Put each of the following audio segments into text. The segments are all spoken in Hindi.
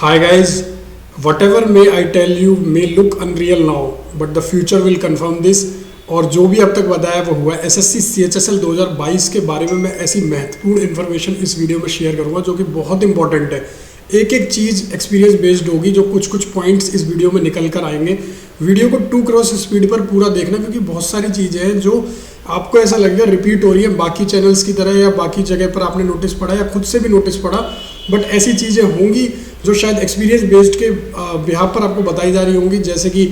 Hi guys, whatever may I tell you may look unreal now, but the future will confirm this। और जो भी अब तक बताया वो हुआ। एसएससी सीएचएसएल 2022 के बारे में मैं ऐसी महत्वपूर्ण इन्फॉर्मेशन इस वीडियो में शेयर करूंगा जो कि बहुत इंपॉर्टेंट है। एक एक चीज़ एक्सपीरियंस बेस्ड होगी, जो कुछ कुछ पॉइंट्स इस वीडियो में निकल कर आएंगे। वीडियो को 2 क्रॉस स्पीड पर पूरा देखना, क्योंकि बहुत सारी चीज़ें हैं जो आपको ऐसा लगेगा रिपीट हो रही है बाकी चैनल्स की तरह, या बाकी जगह पर आपने नोटिस पढ़ा या खुद से भी नोटिस पढ़ा, बट ऐसी चीज़ें होंगी जो शायद एक्सपीरियंस बेस्ड के बिहाफ पर आपको बताई जा रही होंगी। जैसे कि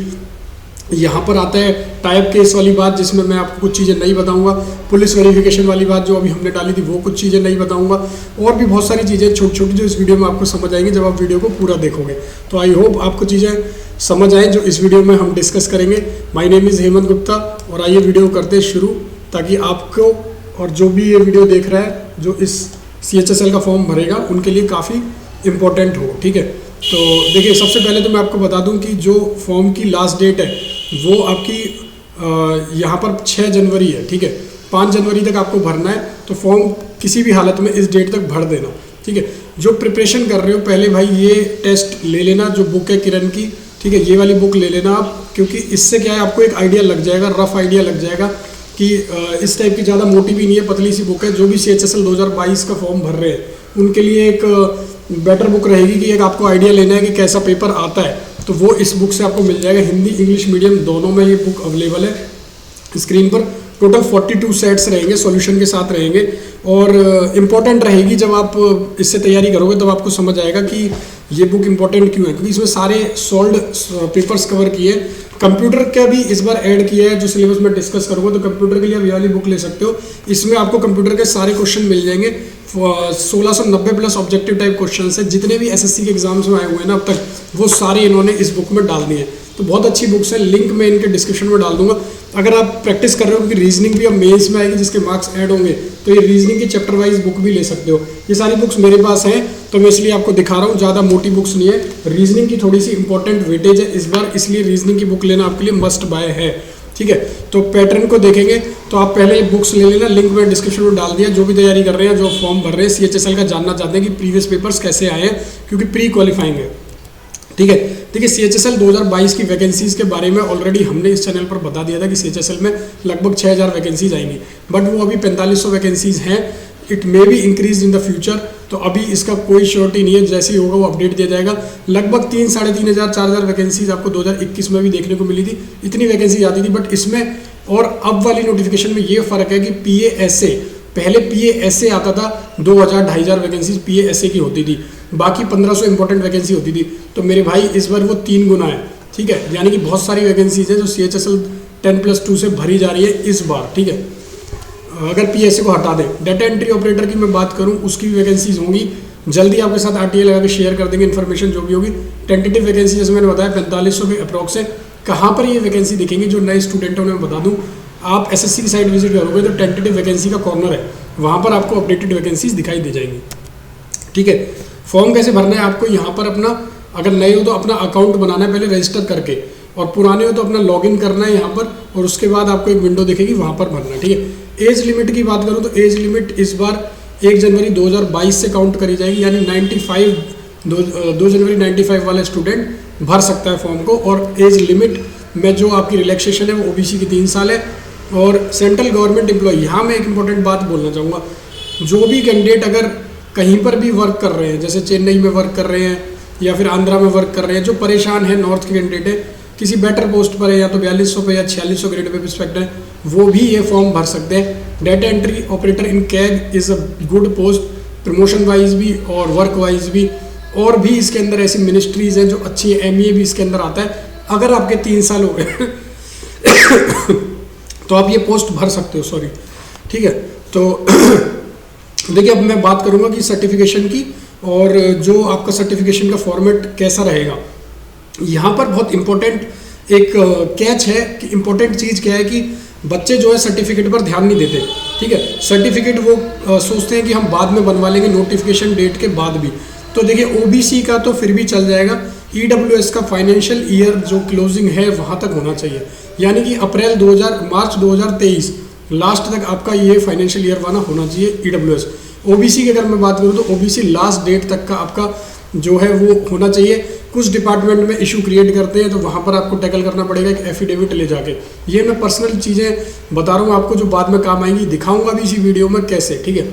यहाँ पर आता है टाइप केस वाली बात, जिसमें मैं आपको कुछ चीज़ें नहीं बताऊंगा। पुलिस वेरिफिकेशन वाली बात जो अभी हमने डाली थी वो कुछ चीज़ें नहीं बताऊंगा। और भी बहुत सारी चीज़ें छोटी छोटी जो इस वीडियो में आपको समझ आएंगी जब आप वीडियो को पूरा देखोगे। तो आई होप आपको चीज़ें समझ आए जो इस वीडियो में हम डिस्कस करेंगे। My name is Hemant Gupta, और आइए वीडियो करते हैं शुरू, ताकि आपको और जो भी ये वीडियो देख रहा है जो इस CHSL का फॉर्म भरेगा उनके लिए काफ़ी इम्पोर्टेंट हो। ठीक है, तो देखिए सबसे पहले तो मैं आपको बता दूं कि जो फॉर्म की लास्ट डेट है वो आपकी यहाँ पर 6 जनवरी है। ठीक है, 5 जनवरी तक आपको भरना है, तो फॉर्म किसी भी हालत में इस डेट तक भर देना। ठीक है, जो प्रिपरेशन कर रहे हो पहले भाई ये टेस्ट ले लेना, जो बुक है किरण की। ठीक है, ये वाली बुक ले लेना आप, क्योंकि इससे क्या है आपको एक आइडिया लग जाएगा, रफ आइडिया लग जाएगा कि इस टाइप की ज़्यादा मोटी भी नहीं है, पतली सी बुक है। जो भी CHSL 2022 का फॉर्म भर रहे हैं उनके लिए एक बेटर बुक रहेगी कि एक आपको आइडिया लेना है कि कैसा पेपर आता है, तो वो इस बुक से आपको मिल जाएगा। हिंदी इंग्लिश मीडियम दोनों में ये बुक अवेलेबल है। स्क्रीन पर टोटल 42 सेट्स रहेंगे, सॉल्यूशन के साथ रहेंगे, और इम्पॉर्टेंट रहेगी। जब आप इससे तैयारी करोगे तब आपको समझ आएगा कि ये बुक इम्पोर्टेंट क्यों है, क्योंकि इसमें सारे सॉल्व्ड पेपर्स कवर किए। कंप्यूटर का भी इस बार ऐड किया है, जो सिलेबस में डिस्कस करूँगा, तो कंप्यूटर के लिए ये वाली बुक ले सकते हो। इसमें आपको कंप्यूटर के सारे क्वेश्चन मिल जाएंगे। 1690 प्लस ऑब्जेक्टिव टाइप क्वेश्चन है। जितने भी SSC के एग्जाम्स में आए हुए हैं ना अब तक, वो सारे इन्होंने इस बुक में डाल दिए हैं। तो बहुत अच्छी बुक्स है, लिंक मैं इनके डिस्क्रिप्शन में डाल दूंगा। अगर आप प्रैक्टिस कर रहे हो, क्योंकि रीजनिंग भी अब मेंस में आएगी जिसके मार्क्स ऐड होंगे, तो ये रीजनिंग की चैप्टर वाइज बुक भी ले सकते हो। ये सारी बुक्स मेरे पास हैं, तो मैं इसलिए आपको दिखा रहा हूँ। ज़्यादा मोटी बुक्स नहीं है, रीजनिंग की थोड़ी सी इंपॉर्टेंट वेटेज है इस बार, इसलिए रीजनिंग की बुक लेना आपके लिए मस्ट बाय है। ठीक है, तो पैटर्न को देखेंगे तो आप पहले ये बुक्स ले लेना, लिंक मैं डिस्क्रिप्शन में डाल दिया। जो भी तैयारी कर रहे हैं, जो फॉर्म भर रहे हैं CHSL का, जानना चाहते हैं कि प्रीवियस पेपर्स कैसे आए हैं, क्योंकि प्री क्वालिफाइंग है। ठीक है, देखिए CHSL 2022 की वैकेंसीज के बारे में ऑलरेडी हमने इस चैनल पर बता दिया था कि CHSL में लगभग 6000 वैकेंसीज आएंगी, बट वो अभी 4500 वैकेंसीज हैं। It may be increase in the future, तो अभी इसका कोई श्योरिटी नहीं है। जैसे ही होगा वो अपडेट दिया जाएगा। लगभग 3, 3500, 4000 वैकेंसीज आपको 2021 में भी देखने को मिली थी, इतनी वैकेंसी आती थी। बट इसमें और अब वाली नोटिफिकेशन में ये फ़र्क है कि PA-SA, पहले PA-SA आता था 2000-2500 वैकेंसीज PA-SA की होती थी, बाकी 1500 इंपॉर्टेंट वैकेंसी होती थी। तो मेरे भाई इस बार वो 3 गुना है। ठीक है, यानी कि बहुत सारी वैकेंसीज है जो CHSL 10+2 से भरी जा रही है इस बार। ठीक है, अगर PA-SA को हटा दें। डाटा एंट्री ऑपरेटर की मैं बात करूं, उसकी भी वैकेंसीज होंगी। जल्दी आपके साथ RTA लगा के शेयर कर देंगे इन्फॉर्मेशन जो भी होगी। टेंटेटिव वैकेंसी जैसे मैंने बताया 4500 के अप्रॉक्स है। कहाँ पर ये वैकेंसी दिखेंगी जो नए स्टूडेंट हैं उन्हें बता दूँ, आप SSC की साइट विजिट करोगे तो टेंटेटिव वैकेंसी का कॉर्नर है, वहाँ पर आपको अपडेटेड वैकेंसीज दिखाई दे जाएंगी। ठीक है, फॉर्म कैसे भरना है आपको, यहाँ पर अपना, अगर नए हो तो अपना अकाउंट बनाना है पहले रजिस्टर करके, और पुराने हो तो अपना लॉगिन करना है यहाँ पर, और उसके बाद आपको एक विंडो दिखेगी, वहाँ पर भरना है। ठीक है, एज लिमिट की बात करूँ तो एज लिमिट इस बार 1 जनवरी 2022 से काउंट करी जाएगी, यानी 2 जनवरी 95 वाला स्टूडेंट भर सकता है फॉर्म को। और एज लिमिट में जो आपकी रिलैक्सेशन है वो OBC की 3 साल है। और सेंट्रल गवर्नमेंट एम्प्लॉय, यहाँ मैं एक इंपॉर्टेंट बात बोलना चाहूँगा, जो भी कैंडिडेट अगर कहीं पर भी वर्क कर रहे हैं, जैसे चेन्नई में वर्क कर रहे हैं या फिर आंध्रा में वर्क कर रहे हैं, जो परेशान है, नॉर्थ के कैंडिडेट है, किसी बेटर पोस्ट पर है, या तो 4200 पे या 4600 ग्रेड पे रिस्पेक्ट है, वो भी ये फॉर्म भर सकते हैं। Data entry operator in CAG is a good post, promotion wise भी और वर्क वाइज भी। और भी इसके अंदर ऐसी मिनिस्ट्रीज़ हैं जो अच्छी है, MA भी इसके अंदर आता है। अगर आपके 3 साल हो गए तो आप ये पोस्ट भर सकते हो, सॉरी। ठीक है, तो देखिए अब मैं बात करूंगा कि सर्टिफिकेशन की, और जो आपका सर्टिफिकेशन का फॉर्मेट कैसा रहेगा। यहाँ पर बहुत इंपॉर्टेंट एक कैच है कि इंपॉर्टेंट चीज़ क्या है कि बच्चे जो है सर्टिफिकेट पर ध्यान नहीं देते। ठीक है, सर्टिफिकेट वो सोचते हैं कि हम बाद में बनवा लेंगे, नोटिफिकेशन डेट के बाद भी। तो देखिए OBC का तो फिर भी चल जाएगा, EWS का फाइनेंशियल ईयर जो क्लोजिंग है वहाँ तक होना चाहिए, यानी कि मार्च 2023 लास्ट तक आपका ये फाइनेंशियल ईयर वाला होना चाहिए EWS। OBC की अगर मैं बात करूँ तो OBC लास्ट डेट तक का आपका जो है वो होना चाहिए। कुछ डिपार्टमेंट में इशू क्रिएट करते हैं तो वहाँ पर आपको टैकल करना पड़ेगा एक एफिडेविट ले जाके। ये मैं पर्सनल चीज़ें बता रहा हूँ आपको जो बाद में काम आएंगी, दिखाऊंगा भी इसी वीडियो में कैसे, ठीक है।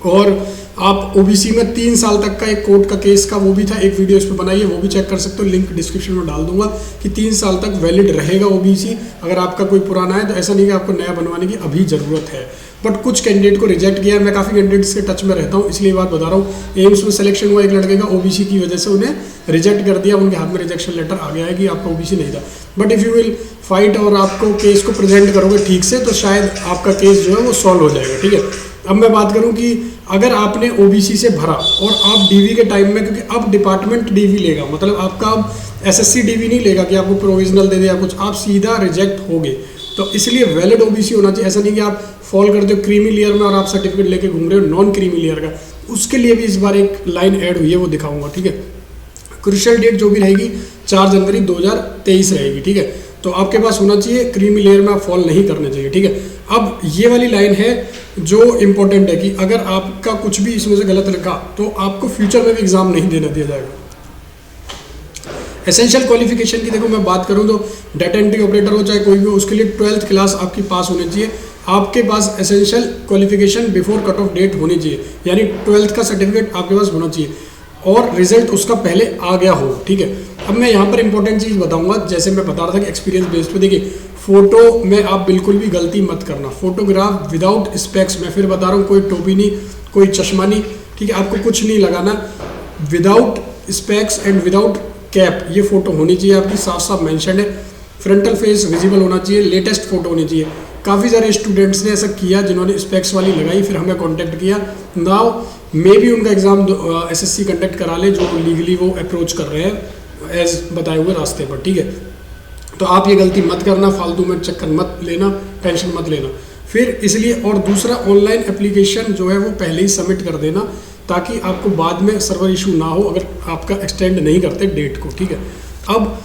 और आप ओबीसी में 3 साल तक का एक कोर्ट का केस का वो भी था, एक वीडियो इस पर बनाई है, वो भी चेक कर सकते हो, लिंक डिस्क्रिप्शन में डाल दूंगा कि 3 साल तक वैलिड रहेगा ओबीसी। अगर आपका कोई पुराना है तो ऐसा नहीं कि आपको नया बनवाने की अभी ज़रूरत है। बट कुछ कैंडिडेट को रिजेक्ट किया, मैं काफ़ी कैंडिडेट्स के टच में रहता हूँ इसलिए बात बता रहा हूँ। एम्स में सिलेक्शन हुआ एक लड़के का, ओबीसी की वजह से उन्हें रिजेक्ट कर दिया, उनके हाथ में रिजेक्शन लेटर आ गया है कि आपका ओबीसी नहीं था। But if you will fight और आपको केस को प्रेजेंट करोगे ठीक से तो शायद आपका केस जो है वो सॉल्व हो जाएगा, ठीक है। अब मैं बात करूं कि अगर आपने ओबीसी से भरा और आप डीवी के टाइम में, क्योंकि अब डिपार्टमेंट डीवी लेगा, मतलब आपका अब एसएससी डीवी नहीं लेगा कि आपको प्रोविजनल दे दे या कुछ, आप सीधा रिजेक्ट होगे। तो इसलिए वैलिड ओबीसी होना चाहिए। ऐसा नहीं कि आप फॉल करते हो क्रीमी लेयर में और आप सर्टिफिकेट लेके घूम रहे हो नॉन क्रीमी लेयर का। उसके लिए भी इस बार एक लाइन ऐड हुई है, वो दिखाऊंगा, ठीक है। क्रूशियल डेट जो भी रहेगी 4 जनवरी 2023 रहेगी, ठीक है। तो आपके पास होना चाहिए, क्रीमी लेयर में आप फॉल नहीं करने चाहिए, ठीक है। अब ये वाली लाइन है जो इम्पोर्टेंट है कि अगर आपका कुछ भी इसमें से गलत लिखा तो आपको फ्यूचर में भी एग्जाम नहीं देना दिया जाएगा। एसेंशियल क्वालिफिकेशन की देखो मैं बात करूं तो डाटा एंट्री ऑपरेटर हो चाहे कोई भी हो, उसके लिए 12th क्लास आपकी पास होनी चाहिए। आपके पास essential qualification before cut off date होनी चाहिए, यानी 12th का सर्टिफिकेट आपके पास होना चाहिए और रिजल्ट उसका पहले आ गया हो, ठीक है। अब मैं यहाँ पर इंपॉर्टेंट चीज़ बताऊंगा, जैसे मैं बता रहा था कि एक्सपीरियंस बेस्ड पे देखिए, फोटो में आप बिल्कुल भी गलती मत करना। फोटोग्राफ विदाउट स्पेक्स, मैं फिर बता रहा हूँ, कोई टोपी नहीं, कोई चश्मा नहीं, ठीक है, आपको कुछ नहीं लगाना। Without specs and without cap ये फोटो होनी चाहिए आपकी, साफ साफ मेंशन है। फ्रंटल फेस विजिबल होना चाहिए, लेटेस्ट फोटो होनी चाहिए। काफ़ी सारे स्टूडेंट्स ने ऐसा किया जिन्होंने स्पेक्स वाली लगाई, फिर हमें कॉन्टैक्ट किया। नाउ मे भी उनका एग्ज़ाम एसएससी कंडक्ट करा ले जो लीगली वो अप्रोच कर रहे हैं एज बताए हुए रास्ते पर, ठीक है। तो आप ये गलती मत करना, फालतू में चक्कर मत लेना, टेंशन मत लेना। फिर इसलिए, और दूसरा ऑनलाइन एप्लीकेशन जो है वो पहले ही सबमिट कर देना ताकि आपको बाद में सर्वर इशू ना हो अगर आपका एक्सटेंड नहीं करते डेट को, ठीक है। अब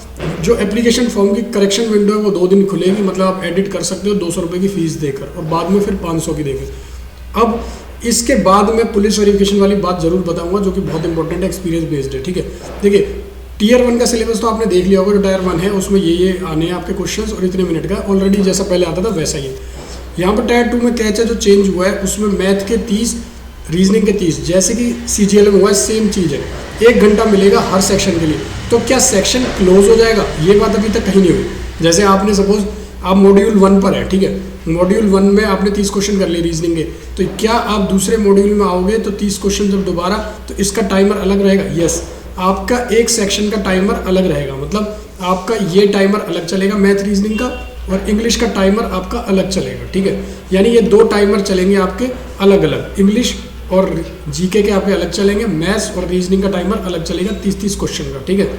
जो एप्लीकेशन फॉर्म की करेक्शन विंडो है वो 2 दिन खुलेगी, मतलब आप एडिट कर सकते हो 200 रुपये की फ़ीस देकर और बाद में फिर 500 की देकर। अब इसके बाद मैं पुलिस वेरिफिकेशन वाली बात जरूर बताऊंगा जो कि बहुत इंपॉर्टेंट है, एक्सपीरियंस बेस्ड है, ठीक है। देखिए टियर 1 का सिलेबस तो आपने देख लिया होगा, जो टायर 1 है उसमें ये आने हैं आपके क्वेश्चंस और इतने मिनट का ऑलरेडी जैसा पहले आता था वैसा ही है। यहाँ पर टायर 2 में कैच है जो चेंज हुआ है, उसमें मैथ के 30, रीजनिंग के 30, जैसे कि सीजीएल में हुआ है सेम चीज़ है। 1 घंटा मिलेगा हर सेक्शन के लिए। तो क्या सेक्शन क्लोज हो जाएगा? ये बात अभी तक कहीं नहीं हुई। जैसे आपने सपोज आप मॉड्यूल 1 पर है, ठीक है, मॉड्यूल 1 में आपने 30 क्वेश्चन कर लिए रीजनिंग के, तो क्या आप दूसरे मॉड्यूल में आओगे तो 30 क्वेश्चन जब दोबारा, तो इसका टाइमर अलग रहेगा? यस, आपका एक सेक्शन का टाइमर अलग रहेगा, मतलब आपका ये टाइमर अलग चलेगा मैथ रीजनिंग का और इंग्लिश का टाइमर आपका अलग चलेगा, ठीक है। यानी ये 2 टाइमर चलेंगे आपके अलग अलग, इंग्लिश और जीके के आपके अलग चलेंगे, मैथ्स और रीजनिंग का टाइमर अलग चलेगा 30-30 क्वेश्चन का, ठीक है।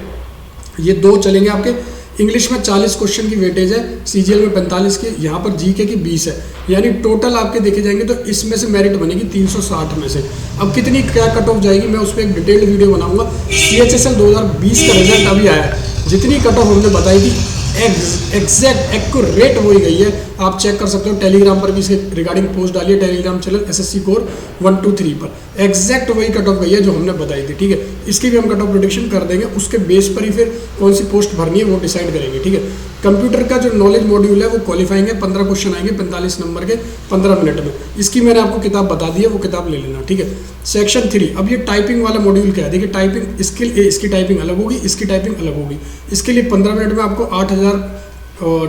ये 2 चलेंगे आपके। इंग्लिश में 40 क्वेश्चन की वेटेज है, सीजीएल में 45 की, यहाँ पर जीके की 20 है, यानी टोटल आपके देखे जाएंगे तो इसमें से मेरिट बनेगी 360 में से। अब कितनी क्या कट ऑफ जाएगी मैं उस पर एक डिटेल्ड वीडियो बनाऊंगा। CHSL 2020 का रिजल्ट अभी आया है, जितनी कट ऑफ हमने बताई थी एग्जैक्ट एक्यूरेट वही गई है। आप चेक कर सकते हो, टेलीग्राम पर भी इसके रिगार्डिंग पोस्ट डाली है, टेलीग्राम चैनल SSC कोर 123 पर एग्जैक्ट वही कट ऑफ गई है जो हमने बताई थी, ठीक है। इसकी भी हम कट ऑफ प्रेडिक्शन कर देंगे, उसके बेस पर ही फिर कौन सी पोस्ट भरनी है वो डिसाइड करेंगे, ठीक है। कंप्यूटर का जो नॉलेज मॉड्यूल है वो क्वालिफाइंग है, 15 क्वेश्चन आएंगे 45 नंबर के 15 मिनट में। इसकी मैंने आपको किताब बता दी है, वो किताब ले लेना, ठीक है। सेक्शन 3, अब ये टाइपिंग वाला मॉड्यूल क्या है, देखिए टाइपिंग स्किल, इसकी टाइपिंग अलग होगी, इसकी टाइपिंग अलग होगी। इसके लिए 15 मिनट में आपको 8000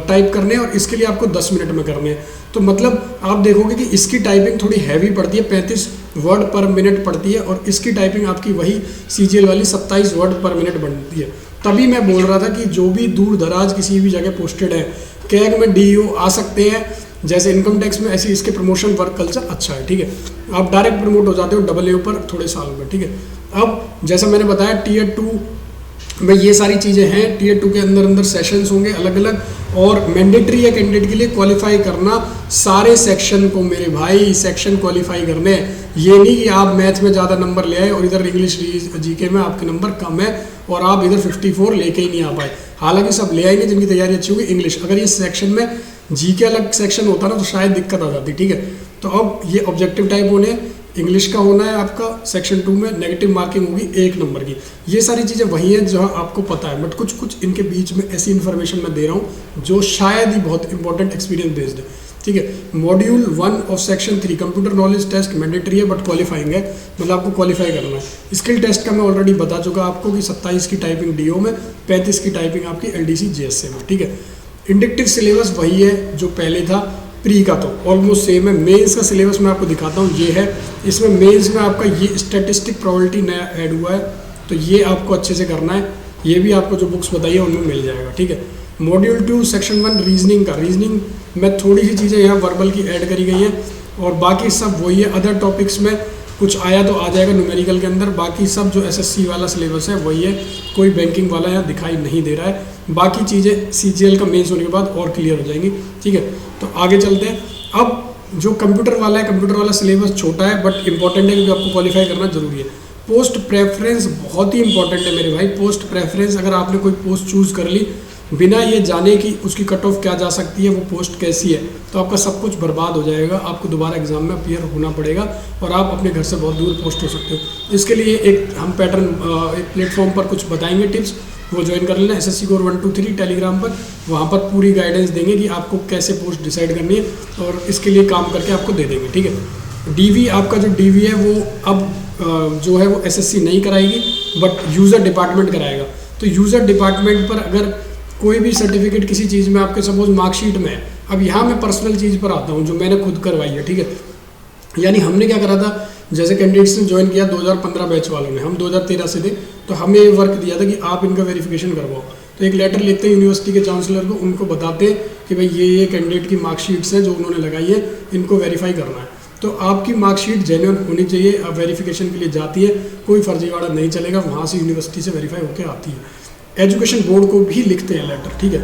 टाइप करने हैं और इसके लिए आपको 10 मिनट में करने हैं। तो मतलब आप देखोगे कि इसकी टाइपिंग थोड़ी हैवी पड़ती है, 35 वर्ड पर मिनट पड़ती है, और इसकी टाइपिंग आपकी वही सीजीएल वाली 27 वर्ड पर मिनट बनती है। तभी मैं बोल रहा था कि जो भी दूर दराज किसी भी जगह पोस्टेड है, कैग में DEO आ सकते हैं, जैसे इनकम टैक्स में, ऐसे इसके प्रमोशन वर्क कल्चर अच्छा है, ठीक है। आप डायरेक्ट प्रमोट हो जाते हो AA पर थोड़े साल में, ठीक है। अब जैसा मैंने बताया टियर 2 में ये सारी चीज़ें हैं, टियर 2 के अंदर सेशंस होंगे अलग अलग, और मैंडेटरी है कैंडिडेट के लिए क्वालिफाई करना सारे सेक्शन को, मेरे भाई सेक्शन क्वालिफाई करने हैं। ये नहीं कि आप मैथ में ज़्यादा नंबर ले आए और इधर इंग्लिश जीके में आपके नंबर कम है और आप इधर 54 लेके ही नहीं आ पाए। हालांकि सब ले आएंगे जिनकी तैयारी अच्छी होगी। इंग्लिश, अगर ये सेक्शन में जीके अलग सेक्शन होता ना तो शायद दिक्कत आ जाती, ठीक है। तो अब ये ऑब्जेक्टिव टाइप होने, इंग्लिश का होना है आपका सेक्शन 2 में, नेगेटिव मार्किंग होगी 1 नंबर की। ये सारी चीज़ें वही हैं जो आपको पता है, बट कुछ कुछ इनके बीच में ऐसी इन्फॉर्मेशन मैं दे रहा हूँ जो शायद ही बहुत इंपॉर्टेंट एक्सपीरियंस बेस्ड है, ठीक है। Module 1 of section 3 computer knowledge test mandatory है बट क्वालिफाइंग है, मतलब आपको क्वालिफाई करना है। स्किल टेस्ट का मैं ऑलरेडी बता चुका आपको कि 27 की टाइपिंग डीओ में, 35 की टाइपिंग आपकी एलडीसी जीएसए में, ठीक है। इंडक्टिव सिलेबस वही है जो पहले था, प्री का तो ऑलमोस्ट सेम है। मेंस का सिलेबस मैं आपको दिखाता हूँ, ये है। इसमें मेंस में आपका ये स्टैटिस्टिक प्रोबेबिलिटी नया ऐड हुआ है, तो ये आपको अच्छे से करना है। ये भी आपको जो बुक्स बताइए उनमें मिल जाएगा, ठीक है। मॉड्यूल 2 सेक्शन 1 रीजनिंग का, रीजनिंग में थोड़ी सी चीज़ें यहाँ वर्बल की ऐड करी गई हैं और बाकी सब वही है। अदर टॉपिक्स में कुछ आया तो आ जाएगा न्यूमेरिकल के अंदर, बाकी सब जो एसएससी वाला सिलेबस है वही है। कोई बैंकिंग वाला यहाँ दिखाई नहीं दे रहा है, बाकी चीज़ें सीजीएल का मेंस होने के बाद और क्लियर हो जाएंगी, ठीक है। तो आगे चलते हैं। अब जो कंप्यूटर वाला है, कंप्यूटर वाला सिलेबस छोटा है बट इंपॉर्टेंट है क्योंकि आपको क्वालिफाई करना जरूरी है। पोस्ट प्रेफरेंस बहुत ही इंपॉर्टेंट है मेरे भाई। पोस्ट प्रेफरेंस, अगर आपने कोई पोस्ट चूज़ कर ली बिना ये जाने कि उसकी कट ऑफ क्या जा सकती है, वो पोस्ट कैसी है, तो आपका सब कुछ बर्बाद हो जाएगा। आपको दोबारा एग्जाम में अपीयर होना पड़ेगा और आप अपने घर से बहुत दूर पोस्ट हो सकते हो। इसके लिए एक हम पैटर्न एक प्लेटफॉर्म पर कुछ बताएंगे टिप्स, वो ज्वाइन कर लेना SSC Core 1 2 3 टेलीग्राम पर। वहाँ पर पूरी गाइडेंस देंगे कि आपको कैसे पोस्ट डिसाइड करनी है और इसके लिए काम करके आपको दे देंगे, ठीक है। डीवी, आपका जो डीवी है वो अब जो है वो SSC नहीं कराएगी बट यूज़र डिपार्टमेंट कराएगा। तो यूज़र डिपार्टमेंट पर अगर कोई भी सर्टिफिकेट किसी चीज़ में आपके सपोज मार्कशीट में है, अब यहाँ मैं पर्सनल चीज़ पर आता हूँ जो मैंने खुद करवाई है, ठीक है। यानी हमने क्या करा था, जैसे कैंडिडेट्स ने ज्वाइन किया 2015 बैच वालों ने, हम 2013 से थे, तो हमें ये वर्क दिया था कि आप इनका वेरिफिकेशन करवाओ। तो एक लेटर लिखते हैं यूनिवर्सिटी के चांसलर को, उनको बताते हैं कि भाई ये कैंडिडेट की मार्कशीट्स हैं जो उन्होंने लगाई है, इनको वेरीफाई करना है। तो आपकी मार्कशीट जेन्युइन होनी चाहिए। अब वेरिफिकेशन के लिए जाती है, कोई फर्जीवाड़ा नहीं चलेगा, वहाँ से यूनिवर्सिटी से वेरीफाई होकर आती है। एजुकेशन बोर्ड को भी लिखते हैं लेटर, ठीक है।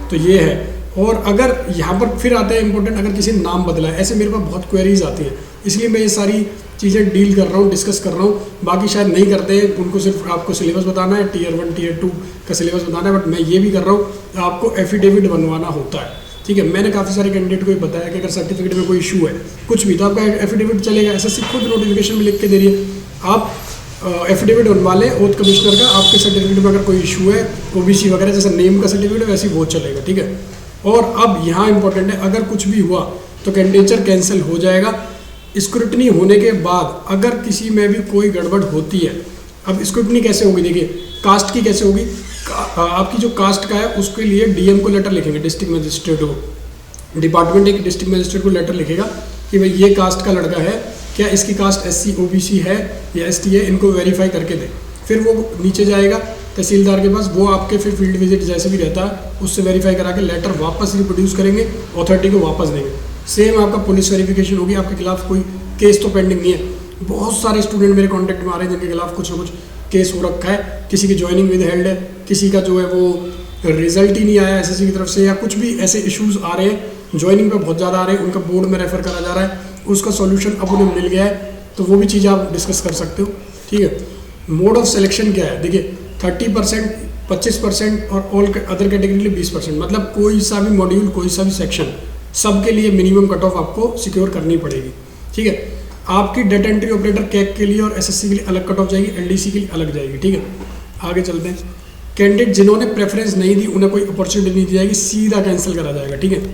तो ये है। और अगर यहाँ पर फिर आता है इंपॉर्टेंट, अगर किसी ने नाम बदला है, ऐसे मेरे पास बहुत क्वेरीज आती हैं, इसलिए मैं ये सारी चीज़ें डील कर रहा हूँ, डिस्कस कर रहा हूँ। बाकी शायद नहीं करते हैं, उनको सिर्फ आपको सिलेबस बताना है, Tier 1 Tier 2 का सिलेबस बताना है, बट मैं ये भी कर रहा हूँ, आपको एफिडेविट बनवाना होता है, ठीक है। मैंने काफ़ी सारे कैंडिडेट को ये बताया कि अगर सर्टिफिकेट में कोई इशू है कुछ भी, तो आपका एफिडेविट चलेगा। SSC खुद नोटिफिकेशन में लिख के दे रही है, आप एफिडेविट बनवा लें ओथ कमिश्नर का, आपके सर्टिफिकेट में अगर कोई इशू है, OBC वगैरह जैसे नेम का सर्टिफिकेट है वैसे ही वो चलेगा, ठीक है। और अब यहाँ इंपॉर्टेंट है, अगर कुछ भी हुआ तो कैंडिडेचर कैंसिल हो जाएगा। स्क्रूटनी होने के बाद अगर किसी में भी कोई गड़बड़ होती है, अब स्क्रूटनी कैसे होगी, देखिए कास्ट की कैसे होगी, आपकी जो कास्ट का है उसके लिए DM को लेटर लिखेंगे, डिस्ट्रिक्ट मजिस्ट्रेट को, डिपार्टमेंट एक डिस्ट्रिक्ट मजिस्ट्रेट को लेटर लिखेगा कि भाई ये कास्ट का लड़का है, क्या इसकी कास्ट SC OBC है या ST है, इनको वेरीफाई करके दे। फिर वो नीचे जाएगा तहसीलदार के पास, वो आपके फिर फील्ड विजिट जैसे भी रहता है उससे वेरीफाई करा के लेटर वापस रिप्रोड्यूस करेंगे, अथॉरिटी को वापस देंगे। सेम आपका पुलिस वेरिफिकेशन होगी, आपके खिलाफ कोई केस तो पेंडिंग नहीं है। बहुत सारे स्टूडेंट मेरे कॉन्टैक्ट में आ रहे हैं जिनके खिलाफ कुछ ना कुछ केस हो रखा है, किसी की ज्वाइनिंग विद हेल्ड है, किसी का जो है वो रिजल्ट ही नहीं आया SSC की तरफ से, या कुछ भी ऐसे इश्यूज़ आ रहे हैं, ज्वाइनिंग पे बहुत ज़्यादा आ रहे हैं, उनका बोर्ड में रेफर करा जा रहा है, उसका सॉल्यूशन अब उन्हें मिल गया है, तो वो भी चीज़ आप डिस्कस कर सकते हो, ठीक है। मोड ऑफ सिलेक्शन क्या है, देखिए 30%, 25% और ऑल अदर कैटेगरी के लिए 20%, मतलब कोई सा भी मॉड्यूल, कोई सा भी सेक्शन, सबके लिए मिनिमम कट ऑफ आपको सिक्योर करनी पड़ेगी, ठीक है। आपकी डेटा एंट्री ऑपरेटर कैक के लिए और SSC के लिए अलग कट ऑफ जाएगी, LDC के लिए अलग जाएगी, ठीक है। आगे चलते हैं। कैंडिडेट जिन्होंने प्रेफरेंस नहीं दी उन्हें कोई अपॉर्चुनिटी नहीं दी जाएगी, सीधा कैंसिल करा जाएगा, ठीक है।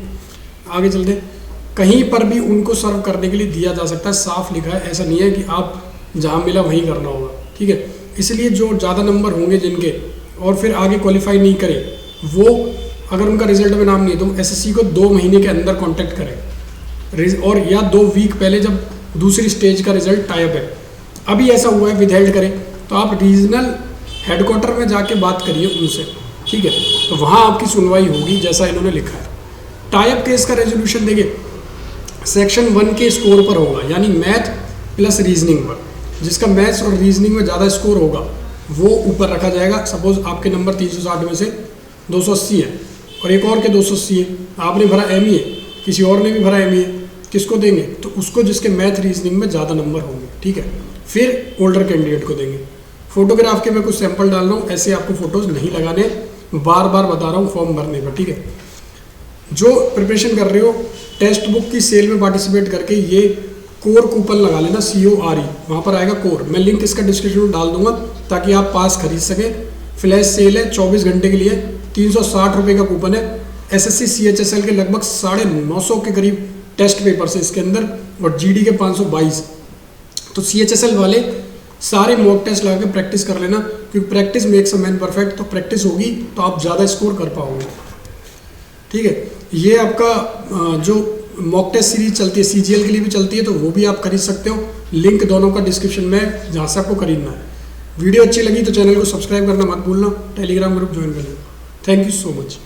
आगे चलते हैं। कहीं पर भी उनको सर्व करने के लिए दिया जा सकता है, साफ लिखा है, ऐसा नहीं है कि आप जहाँ मिला वहीं करना होगा, ठीक है। इसलिए जो ज़्यादा नंबर होंगे जिनके और फिर आगे क्वालिफाई नहीं करें, वो अगर उनका रिजल्ट में नाम नहीं है तो SSC को 2 महीने के अंदर कांटेक्ट करें, और या 2 वीक पहले जब दूसरी स्टेज का रिजल्ट टाइप है, अभी ऐसा हुआ है विदहेल्ड करें, तो आप रीजनल हेडक्वार्टर में जाके बात करिए उनसे, ठीक है। तो वहाँ आपकी सुनवाई होगी जैसा इन्होंने लिखा है। टाइप केस का रेजोल्यूशन देखिए सेक्शन 1 के स्कोर पर होगा, यानी मैथ प्लस रीजनिंग पर, जिसका मैथ्स और रीजनिंग में ज़्यादा स्कोर होगा वो ऊपर रखा जाएगा। सपोज आपके नंबर 360 में से 280 है और एक और के 280 है, आपने भरा ME है, किसी और ने भी भरा ME है, किसको देंगे, तो उसको जिसके मैथ रीजनिंग में ज़्यादा नंबर होंगे, ठीक है। फिर ओल्डर कैंडिडेट को देंगे। फोटोग्राफ के मैं कुछ सैंपल डाल रहा हूँ, ऐसे आपको फोटोज़ नहीं लगाने, बार बार बता रहा हूँ फॉर्म भरने पर, ठीक है। जो प्रिपरेशन कर रहे हो टेक्स्ट बुक की सेल में पार्टिसिपेट करके ये कोर कूपन लगा लेना, CORE, वहाँ पर आएगा कोर। मैं लिंक इसका डिस्क्रिप्शन में डाल दूंगा ताकि आप पास खरीद सकें। फ्लैश सेल है 24 घंटे के लिए, 360 रुपये का कूपन है। SSC CHSL के लगभग 950 के करीब टेस्ट पेपर्स है इसके अंदर और GD के 522। तो CHSL वाले सारे मॉक टेस्ट लगा के प्रैक्टिस कर लेना, क्योंकि practice makes a man perfect. तो प्रैक्टिस होगी तो आप ज़्यादा स्कोर कर पाओगे। ठीक है, ये आपका जो मॉक टेस्ट सीरीज चलती है CGL के लिए भी चलती है, तो वो भी आप खरीद सकते हो। लिंक दोनों का डिस्क्रिप्शन में, जहाँ से आपको खरीदना है। वीडियो अच्छी लगी तो चैनल को सब्सक्राइब करना मत भूलना, टेलीग्राम ग्रुप ज्वाइन कर लेना। Thank you so much.